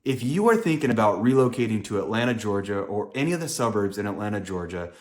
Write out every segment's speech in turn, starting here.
If you are thinking about relocating to Atlanta, Georgia, or any of the suburbs in Atlanta, Georgia,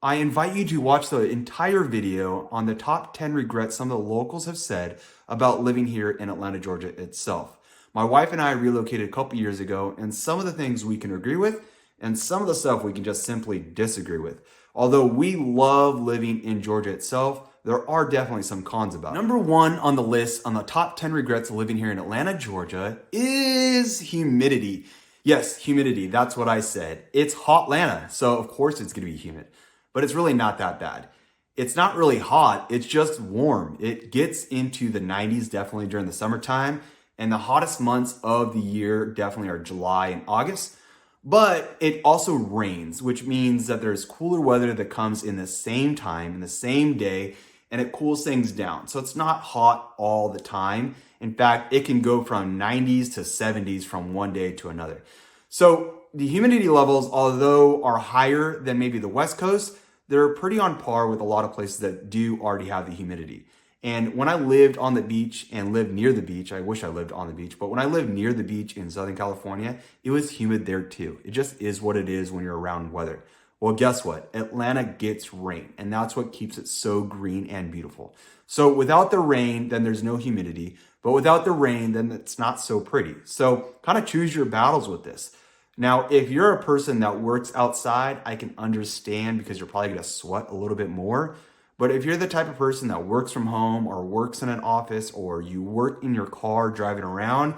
I invite you to watch the entire video on the top 10 regrets some of the locals have said about living here in Atlanta, Georgia itself. My wife and I relocated a couple years ago, and some of the things we can agree with, and some of the stuff we can just simply disagree with. Although we love living in Georgia itself, there are definitely some cons about it. Number one on the list on the top 10 regrets of living here in Atlanta, Georgia is humidity. Yes, humidity, that's what I said. It's hot Atlanta, so of course it's gonna be humid, but it's really not that bad. It's not really hot, it's just warm. It gets into the 90s definitely during the summertime, and the hottest months of the year definitely are July and August. But it also rains, which means that there's cooler weather that comes in the same time, in the same day, and it cools things down. So it's not hot all the time. In fact, it can go from 90s to 70s from one day to another. So the humidity levels, although are higher than maybe the West Coast, they're pretty on par with a lot of places that do already have the humidity. And when I lived on the beach and lived near the beach, I wish I lived on the beach, but when I lived near the beach in Southern California, it was humid there too. It just is what it is when you're around weather. Well, guess what? Atlanta gets rain, and that's what keeps it so green and beautiful. So without the rain, then there's no humidity, but without the rain, then it's not so pretty. So kind of choose your battles with this. Now, if you're a person that works outside, I can understand because you're probably gonna sweat a little bit more. But if you're the type of person that works from home or works in an office or you work in your car driving around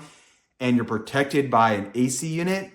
and you're protected by an AC unit,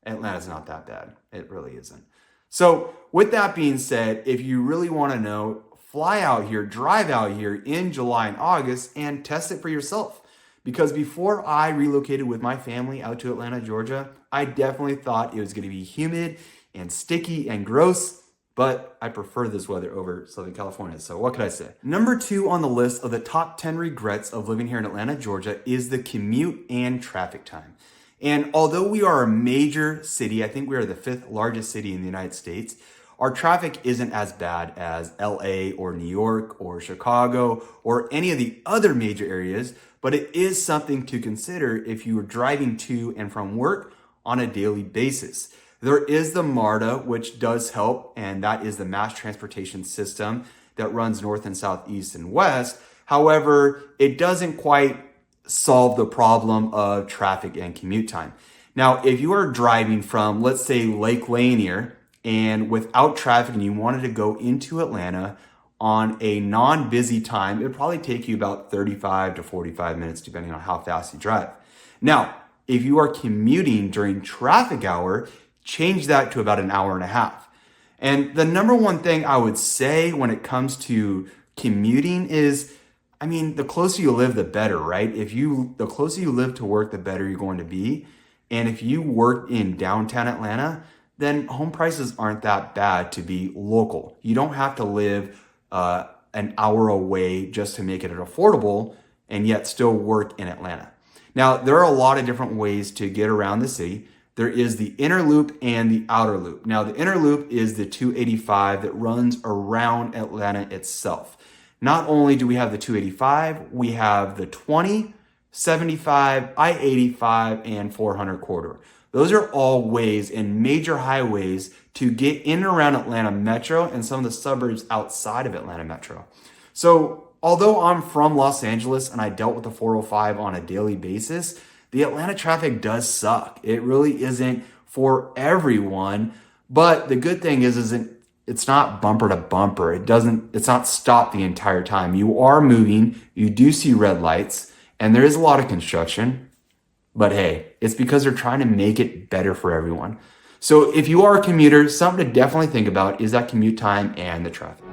Atlanta's not that bad. It really isn't. So with that being said, if you really want to know, fly out here, drive out here in July and August and test it for yourself. Because before I relocated with my family out to Atlanta, Georgia, I definitely thought it was going to be humid and sticky and gross. But I prefer this weather over Southern California, so what could I say? Number two on the list of the top 10 regrets of living here in Atlanta, Georgia is the commute and traffic time. And although we are a major city, I think we are the 5th largest city in the United States, our traffic isn't as bad as LA or New York or Chicago or any of the other major areas, but it is something to consider if you are driving to and from work on a daily basis. There is the MARTA, which does help, and that is the mass transportation system that runs north and south, east and west. However, it doesn't quite solve the problem of traffic and commute time. Now, if you are driving from, let's say, Lake Lanier, and without traffic and you wanted to go into Atlanta on a non-busy time, it would probably take you about 35 to 45 minutes, depending on how fast you drive. Now, if you are commuting during traffic hour, change that to about an hour and a half. And the number one thing I would say when it comes to commuting is, the closer you live, the better, right? The closer you live to work, the better you're going to be. And if you work in downtown Atlanta, then home prices aren't that bad to be local. You don't have to live an hour away just to make it affordable and yet still work in Atlanta. Now, there are a lot of different ways to get around the city. There is the inner loop and the outer loop. Now, the inner loop is the 285 that runs around Atlanta itself. Not only do we have the 285, we have the 20, 75, I-85, and 400 corridor. Those are all ways and major highways to get in and around Atlanta Metro and some of the suburbs outside of Atlanta Metro. So, although I'm from Los Angeles and I dealt with the 405 on a daily basis, the Atlanta traffic does suck. It really isn't for everyone, but the good thing is it's not bumper to bumper. It's not stopped the entire time. You are moving, you do see red lights, and there is a lot of construction, but hey, it's because they're trying to make it better for everyone. So if you are a commuter, something to definitely think about is that commute time and the traffic.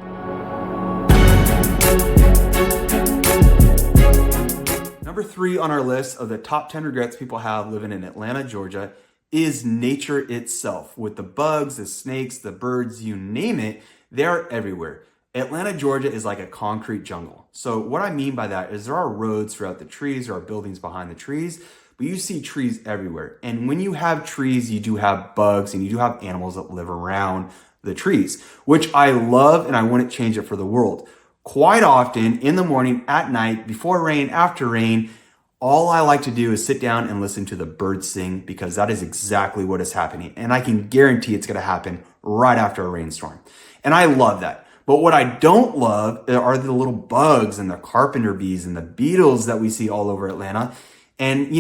Number three on our list of the top 10 regrets people have living in Atlanta, Georgia is nature itself. With the bugs, the snakes, the birds, you name it, they're everywhere. Atlanta, Georgia is like a concrete jungle. So what I mean by that is there are roads throughout the trees, there are buildings behind the trees, but you see trees everywhere. And when you have trees, you do have bugs and you do have animals that live around the trees, which I love and I wouldn't change it for the world. Quite often in the morning, at night, before rain, after rain, All I like to do is sit down and listen to the birds sing because that is exactly what is happening. And I can guarantee it's going to happen right after a rainstorm. And I love that. But what I don't love are the little bugs and the carpenter bees and the beetles that we see all over Atlanta. And,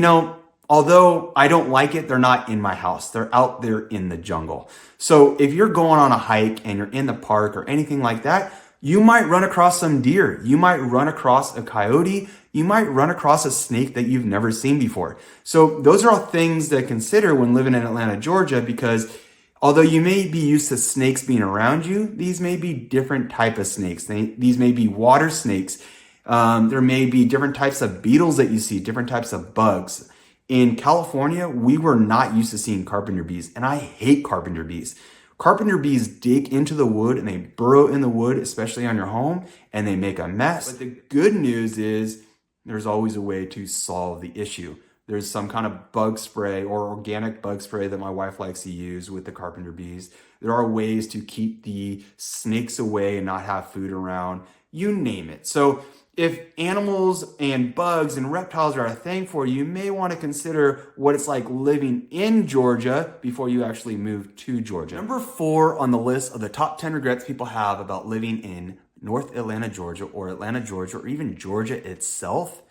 although I don't like it, they're not in my house. They're out there in the jungle. So if you're going on a hike and you're in the park or anything like that, you might run across some deer. You might run across a coyote. You might run across a snake that you've never seen before. So those are all things to consider when living in Atlanta, Georgia, because although you may be used to snakes being around you, these may be different type of snakes. These may be water snakes. There may be different types of beetles that you see, different types of bugs. In California, we were not used to seeing carpenter bees, and I hate carpenter bees. Carpenter bees dig into the wood and they burrow in the wood, especially on your home, and they make a mess. But the good news is there's always a way to solve the issue. There's some kind of bug spray or organic bug spray that my wife likes to use with the carpenter bees. There are ways to keep the snakes away and not have food around, you name it. So if animals and bugs and reptiles are a thing for you, you may want to consider what it's like living in Georgia before you actually move to Georgia. Number 4 on the list of the top 10 regrets people have about living in North Atlanta, Georgia, or Atlanta, Georgia, or even Georgia itself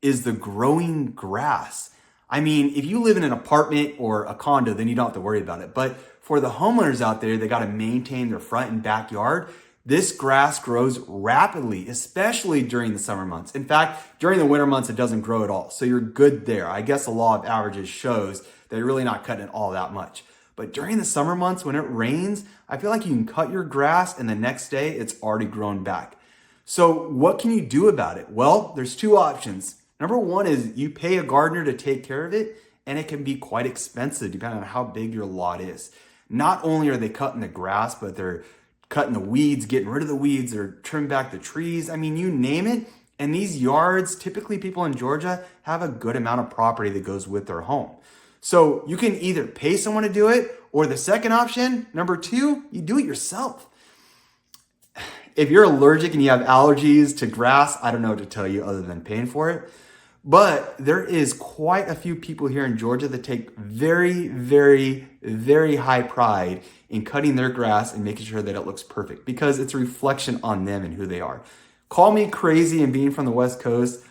is the growing grass. I mean, if you live in an apartment or a condo, then you don't have to worry about it. But for the homeowners out there, they got to maintain their front and backyard. This grass grows rapidly, especially during the summer months. In fact, during the winter months, it doesn't grow at all. So you're good there. I guess the law of averages shows that you're really not cutting it all that much. But during the summer months when it rains, I feel like you can cut your grass and the next day it's already grown back. So what can you do about it? Well, there's 2 options. Number 1 is you pay a gardener to take care of it, and it can be quite expensive depending on how big your lot is. Not only are they cutting the grass, but they're cutting the weeds, getting rid of the weeds, or trimming back the trees. I mean, you name it. And these yards, typically people in Georgia have a good amount of property that goes with their home. So you can either pay someone to do it, or the second option, number 2, you do it yourself. If you're allergic and you have allergies to grass, I don't know what to tell you other than paying for it. But there is quite a few people here in Georgia that take very, very, very high pride in cutting their grass and making sure that it looks perfect because it's a reflection on them and who they are. Call me crazy and being from the West Coast,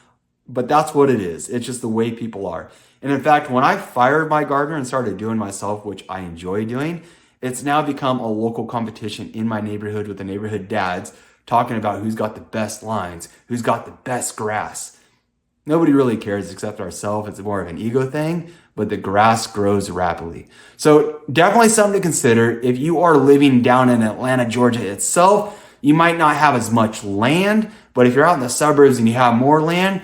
but that's what it is. It's just the way people are. And in fact, when I fired my gardener and started doing myself, which I enjoy doing, it's now become a local competition in my neighborhood with the neighborhood dads talking about who's got the best lines, who's got the best grass. Nobody really cares except ourselves. It's more of an ego thing, but the grass grows rapidly. So definitely something to consider. If you are living down in Atlanta, Georgia itself, you might not have as much land, but if you're out in the suburbs and you have more land,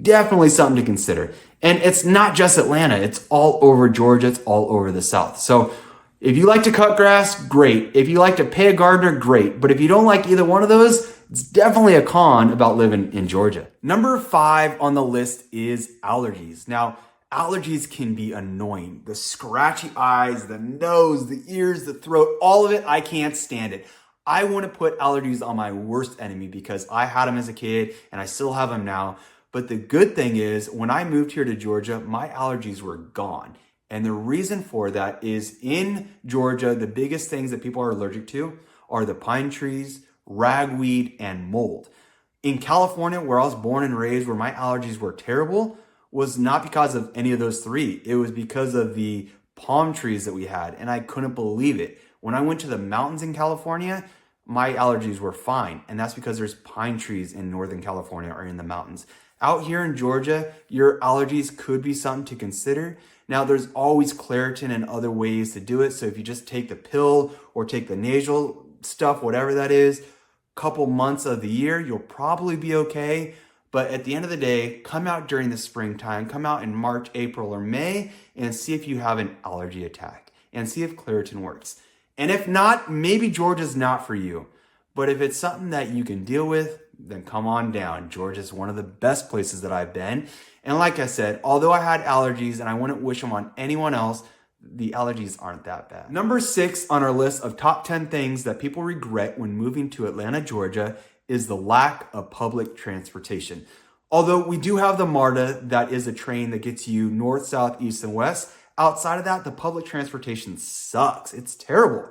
definitely something to consider. And it's not just Atlanta. It's all over Georgia. It's all over the South. So if you like to cut grass, great. If you like to pay a gardener, great. But if you don't like either one of those, it's definitely a con about living in Georgia. Number 5 on the list is allergies. Now, allergies can be annoying. The scratchy eyes, the nose, the ears, the throat, all of it, I can't stand it. I want to put allergies on my worst enemy because I had them as a kid and I still have them now. But the good thing is when I moved here to Georgia, my allergies were gone. And the reason for that is in Georgia, the biggest things that people are allergic to are the pine trees, ragweed, and mold. In California, where I was born and raised, where my allergies were terrible, was not because of any of those 3. It was because of the palm trees that we had, and I couldn't believe it. When I went to the mountains in California, my allergies were fine, and that's because there's pine trees in Northern California or in the mountains. Out here in Georgia, your allergies could be something to consider. Now, there's always Claritin and other ways to do it, so if you just take the pill or take the nasal stuff, whatever that is, couple months of the year, you'll probably be okay. But at the end of the day, come out during the springtime, come out in March, April, or May, and see if you have an allergy attack and see if Claritin works. And if not, maybe Georgia's not for you. But if it's something that you can deal with, then come on down. Georgia's one of the best places that I've been. And like I said, although I had allergies and I wouldn't wish them on anyone else, the allergies aren't that bad. Number 6 on our list of top 10 things that people regret when moving to Atlanta, Georgia is the lack of public transportation. Although we do have the MARTA, that is a train that gets you north, south, east, and west. Outside of that, the public transportation sucks. It's terrible.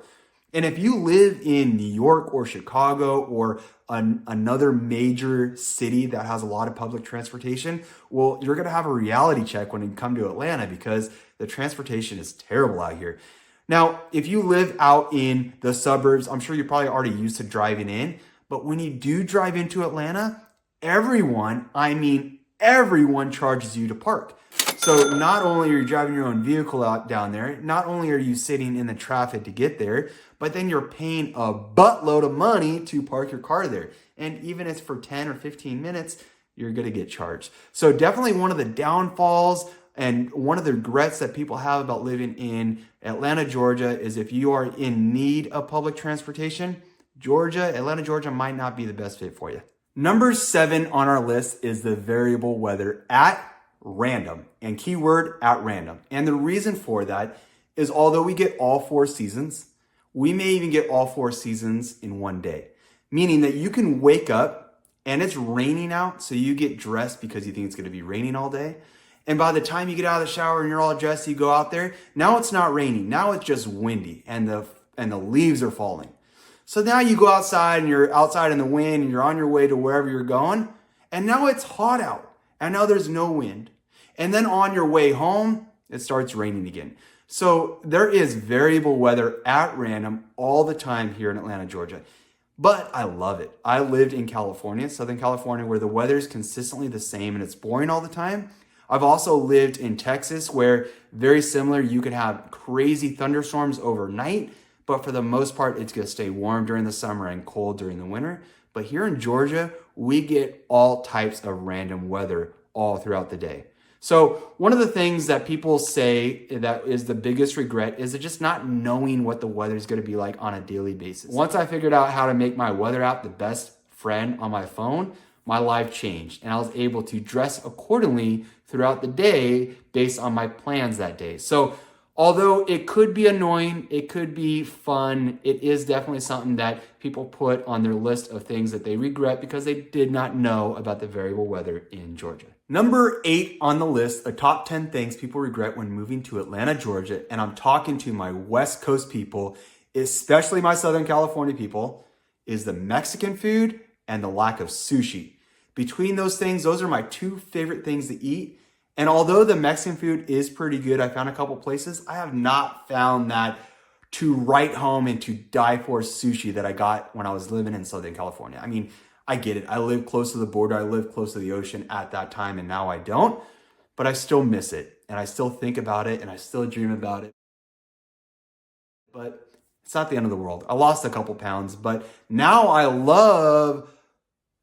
And if you live in New York or Chicago or another major city that has a lot of public transportation, well, you're going to have a reality check when you come to Atlanta because the transportation is terrible out here. Now, if you live out in the suburbs, I'm sure you're probably already used to driving in. But when you do drive into Atlanta, everyone, I mean everyone, charges you to park. So not only are you driving your own vehicle out down there, not only are you sitting in the traffic to get there, but then you're paying a buttload of money to park your car there. And even if it's for 10 or 15 minutes, you're gonna get charged. So definitely one of the downfalls and one of the regrets that people have about living in Atlanta, Georgia, is if you are in need of public transportation, Atlanta, Georgia might not be the best fit for you. Number 7 on our list is the variable weather at random, and keyword at random. And the reason for that is although we get all 4 seasons, we may even get all 4 seasons in one day, meaning that you can wake up and it's raining out, so you get dressed because you think it's going to be raining all day. And by the time you get out of the shower and you're all dressed, you go out there, now it's not raining, now it's just windy and the leaves are falling. So now you go outside and you're outside in the wind and you're on your way to wherever you're going, and now it's hot out and now there's no wind. And then on your way home, it starts raining again. So there is variable weather at random all the time here in Atlanta, Georgia. But I love it. I lived in California, Southern California, where the weather is consistently the same and it's boring all the time. I've also lived in Texas where very similar, you could have crazy thunderstorms overnight, but for the most part, it's gonna stay warm during the summer and cold during the winter. But here in Georgia, we get all types of random weather all throughout the day. So one of the things that people say that is the biggest regret is just not knowing what the weather is going to be like on a daily basis. Once I figured out how to make my weather app the best friend on my phone, my life changed and I was able to dress accordingly throughout the day based on my plans that day. So although it could be annoying, it could be fun, it is definitely something that people put on their list of things that they regret because they did not know about the variable weather in Georgia. Number 8 on the list, the top 10 things people regret when moving to Atlanta, Georgia, and I'm talking to my West Coast people, especially my Southern California people, is the Mexican food and the lack of sushi. Between those things, those are my 2 favorite things to eat. And although the Mexican food is pretty good, I found a couple places, I have not found that to write home and to die for sushi that I got when I was living in Southern California. I mean, I get it. I live close to the border. I live close to the ocean at that time, and now I don't. But I still miss it, and I still think about it, and I still dream about it. But it's not the end of the world. I lost a couple pounds, but now I love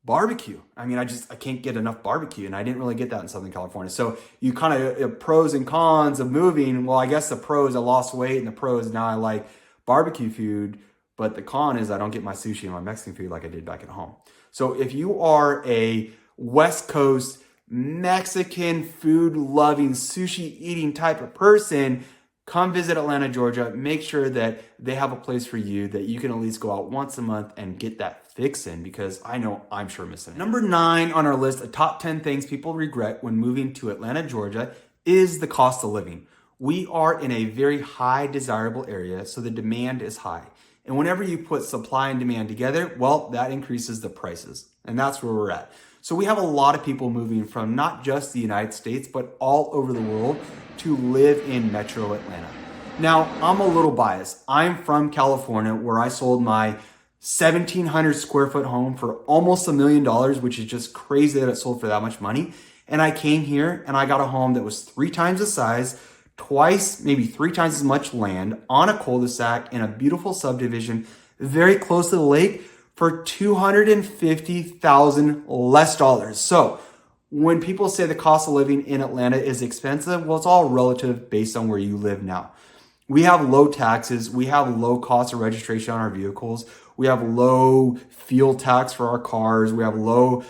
barbecue. I mean, I can't get enough barbecue, and I didn't really get that in Southern California. So you kind of pros and cons of moving. Well, I guess the pros, I lost weight, and the pros, now I like barbecue food. But the con is I don't get my sushi and my Mexican food like I did back at home. So if you are a West Coast Mexican food loving, sushi eating type of person, come visit Atlanta, Georgia. Make sure that they have a place for you that you can at least go out once a month and get that fix in, because I know I'm sure missing it. Number 9 on our list of top 10 things people regret when moving to Atlanta, Georgia is the cost of living. We are in a very high desirable area, so the demand is high. And whenever you put supply and demand together, well, that increases the prices. And that's where we're at. So we have a lot of people moving from not just the United States, but all over the world to live in Metro Atlanta. Now, I'm a little biased. I'm from California, where I sold my 1,700 square foot home for almost $1 million, which is just crazy that it sold for that much money. And I came here and I got a home that was 3 times the size, twice, maybe 3 times as much land on a cul-de-sac in a beautiful subdivision, very close to the lake for $250,000 less dollars. So when people say the cost of living in Atlanta is expensive, well, it's all relative based on where you live now. We have low taxes. We have low cost of registration on our vehicles. We have low fuel tax for our cars. We have low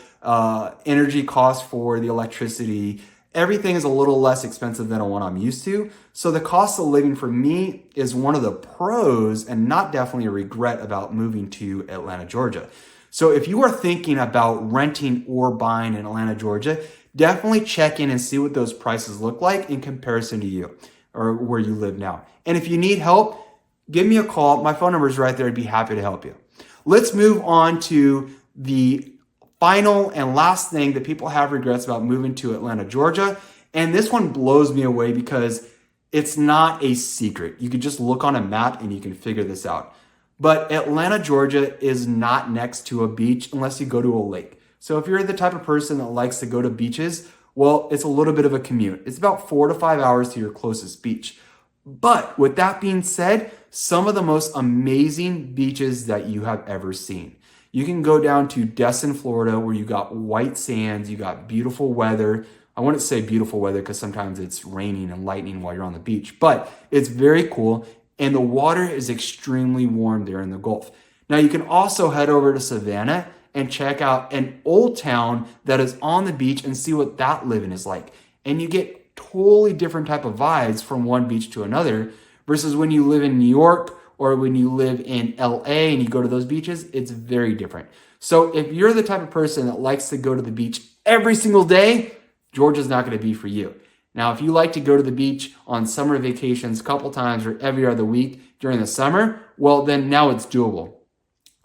energy costs for the electricity. Everything is a little less expensive than what I'm used to. So the cost of living for me is one of the pros and not definitely a regret about moving to Atlanta, Georgia. So if you are thinking about renting or buying in Atlanta, Georgia, definitely check in and see what those prices look like in comparison to you or where you live now. And if you need help, give me a call. My phone number is right there. I'd be happy to help you. Let's move on to the final and last thing that people have regrets about moving to Atlanta, Georgia. And this one blows me away because it's not a secret. You can just look on a map and you can figure this out. But Atlanta, Georgia is not next to a beach unless you go to a lake. So if you're the type of person that likes to go to beaches, well, it's a little bit of a commute. It's about 4 to 5 hours to your closest beach. But with that being said, some of the most amazing beaches that you have ever seen. You can go down to Destin, Florida, where you got white sands, you got beautiful weather. I wouldn't say beautiful weather because sometimes it's raining and lightning while you're on the beach, but it's very cool. And the water is extremely warm there in the Gulf. Now you can also head over to Savannah and check out an old town that is on the beach and see what that living is like. And you get totally different type of vibes from one beach to another versus when you live in New York or when you live in LA and you go to those beaches, it's very different. So if you're the type of person that likes to go to the beach every single day, Georgia's not going to be for you. Now, if you like to go to the beach on summer vacations a couple times or every other week during the summer, well, then now it's doable.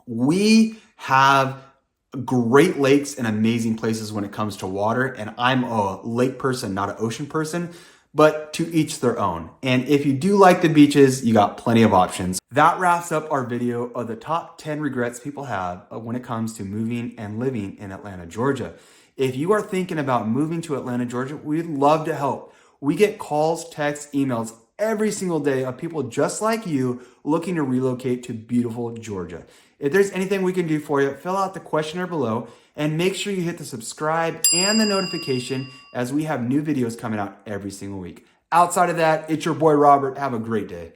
We have great lakes and amazing places when it comes to water, and I'm a lake person, not an ocean person, but to each their own. And if you do like the beaches, you got plenty of options. That wraps up our video of the top 10 regrets people have when it comes to moving and living in Atlanta, Georgia. If you are thinking about moving to Atlanta, Georgia, we'd love to help. We get calls, texts, emails every single day of people just like you looking to relocate to beautiful Georgia. If there's anything we can do for you, fill out the questionnaire below and make sure you hit the subscribe and the notification as we have new videos coming out every single week. Outside of that, it's your boy Robert. Have a great day.